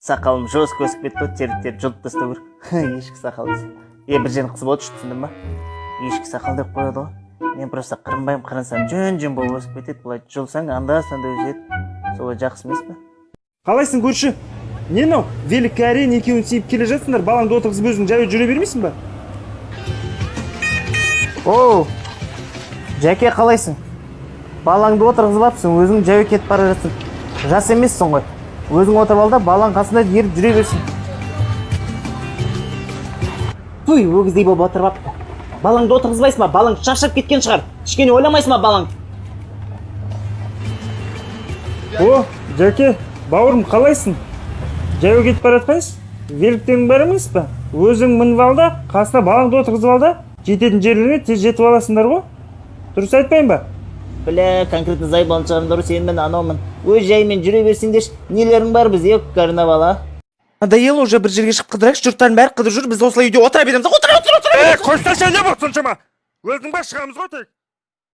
Сақалым жестко өсіп кетті, теріп жұлып тастау керек. Ешкі сақал дейсің. Бір жерін қысып отыр, түсіндің ба? Ешкі сақал деп қояды ғой. Мен просто қырынбаймын, қырынсам жөн болып өсіп кетеді. Бұлай жұлсаң, анда-санда өседі. Солай жақсы емес пе? Қалайсың көрші? Не мынау? Великий арен екеуін сүйіп келе жатсыңдар, балаңды отырғызып өзің жаяу жүре бермейсің ба? Оу, Жәке қалайсың? Балаңды отырғызып алыпсың, өзің жаяу кетіп бара жатсың. Жас емессің ғой. Өзің отырып ал да, балаң қасында еріп жүре берсін. Туй, өгіздей болып отырып апты. Балаңды отырғызбайсың ба? Балаң шаршап кеткен шығар. Кішкене ойламайсың ба балаң? О, Жәке, бауырым қалайсың? Жаяу кетіп бара жатқайсың? Веліктен бар емес па? Өзің мініп ал да, қасына балаңды отырғызып ал да, жететін жерлеріне тез жетіп аласыңдар ғой. Дұрыс айтпайын ба? Бля, конкретно зайбалын шығарымдар, сенмен анаумын. Өз жаймен жүре берсеңдерші, нелерің бар бізде, карнавал, а? Надоело уже, бір жерге шығып қыдырайықшы, жұрттардың бәрі қыдырып жүр, біз осылай үйде отыра береміз. Отыр! Қойсаңшы, не болды соншама? Өзің ба шығамыз ғой тек?